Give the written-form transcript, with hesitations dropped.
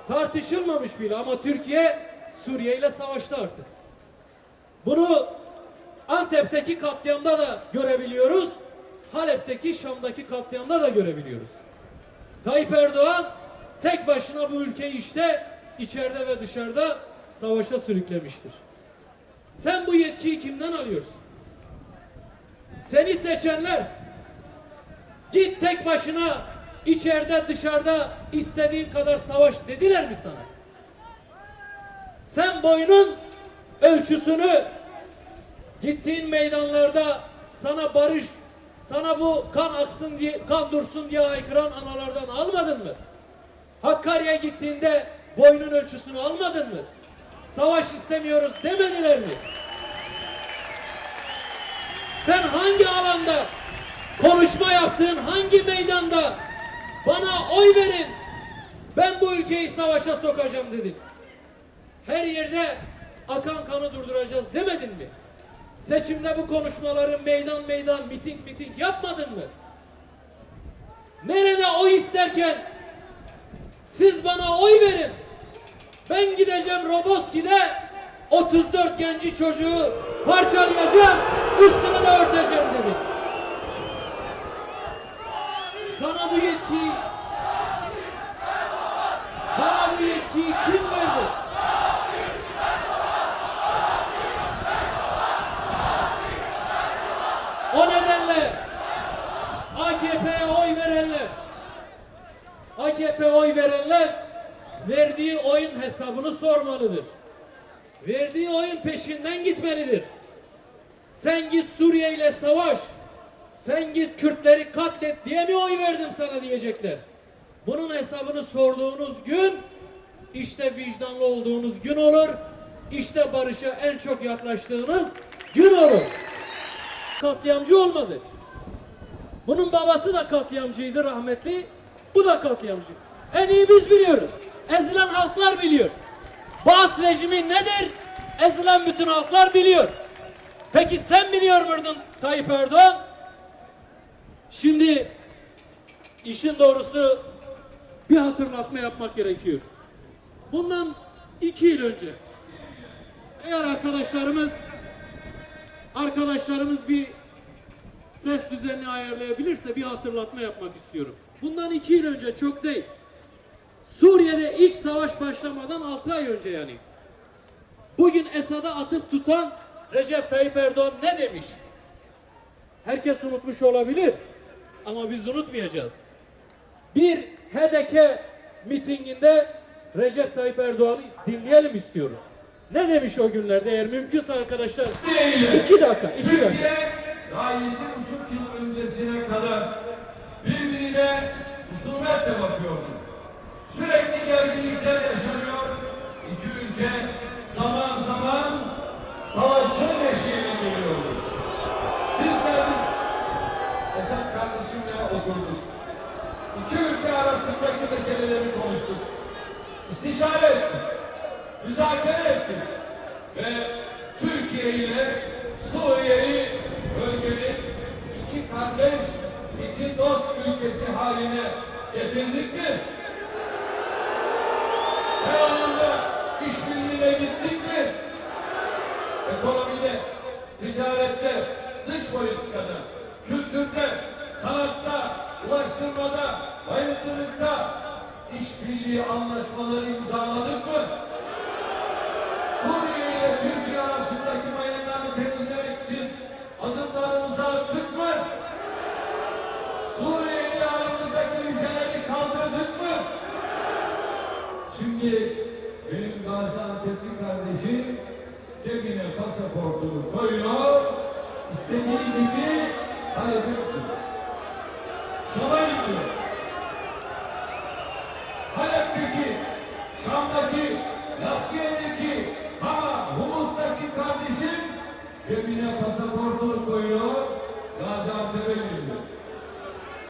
tartışılmamış bile ama Türkiye Suriye ile savaştı artık. Bunu Antep'teki katliamda da görebiliyoruz. Halep'teki, Şam'daki katliamda da görebiliyoruz. Tayyip Erdoğan tek başına bu ülkeyi işte içeride ve dışarıda savaşa sürüklemiştir. Sen bu yetkiyi kimden alıyorsun? Seni seçenler git tek başına içeride dışarıda istediğin kadar savaş dediler mi sana? Sen boyunun ölçüsünü gittiğin meydanlarda sana barış, sana bu kan aksın diye, kan dursun diye haykıran analardan almadın mı? Hakkari'ye gittiğinde boyunun ölçüsünü almadın mı? Savaş istemiyoruz demediler mi? Sen hangi alanda konuşma yaptın, hangi meydanda bana oy verin, ben bu ülkeyi savaşa sokacağım dedin? Her yerde akan kanı durduracağız demedin mi? Seçimde bu konuşmaları meydan meydan, miting miting yapmadın mı? Nerede oy isterken siz bana oy verin, ben gideceğim Roboski'de 34 genci çocuğu parçalayacağım, üstünü de örteceğim dedi. Sana bu yetkiyi kim verdi? O nedenle AKP'ye oy verenler verdiği oyun hesabını sormalıdır. Verdiği oyun peşinden gitmelidir. Sen git Suriye ile savaş, sen git Kürtleri katlet diye mi oy verdim sana diyecekler. Bunun hesabını sorduğunuz gün işte vicdanlı olduğunuz gün olur, işte barışa en çok yaklaştığınız gün olur. Katliamcı olmadı. Bunun babası da katliamcıydı rahmetli, bu da katliamcı. En iyi biz biliyoruz. Ezilen halklar biliyor. Baas rejimi nedir? Ezilen bütün halklar biliyor. Peki sen biliyor muydun Tayyip Erdoğan? Şimdi işin doğrusu bir hatırlatma yapmak gerekiyor. Bundan 2 yıl önce eğer arkadaşlarımız bir ses düzenini ayarlayabilirse bir hatırlatma yapmak istiyorum. Bundan 2 yıl önce, çok değil, Suriye'de iç savaş başlamadan 6 ay önce yani, bugün Esad'a atıp tutan Recep Tayyip Erdoğan ne demiş? Herkes unutmuş olabilir ama biz unutmayacağız. Bir HDK mitinginde Recep Tayyip Erdoğan'ı dinleyelim istiyoruz. Ne demiş o günlerde, eğer mümkünse arkadaşlar? 2 dakika. Daha 7,5 yıl öncesine kadar birbirine husumetle bakıyordu. Sürekli gerginlikler yaşanıyor. İki ülke zaman zaman savaşın eşiğine geliyordu. Biz geldik, Esad kardeşimle oturduk. İki ülke arasındaki meseleleri konuştuk. İstişare ettik, müzakere ettik ve Türkiye ile Suriye'yi bölgenin iki kardeş, iki dost ülkesi haline getirdik mi? Her alanda işbirliğine gittik mi? Ekonomide, ticarette, dış politikada, kültürde, sanatta, ulaştırmada, bayındırlıkta işbirliği anlaşmaları imzaladık mı? Suriye ile Türkiye arasındaki mayınlarını temizlemek için adımlarımızı attık mı? Suriye ile aramızdaki vizeleri kaldırdık mı? Şimdi benim Gaziantep'li kardeşim cebine pasaportunu koyuyor, istediği gibi hareket ediyor. Şam'a gidiyor. Halep'teki, Şam'daki, Laskiye'deki, Humus'taki kardeşim cebine pasaportunu koyuyor, Gaziantep'e gidiyor.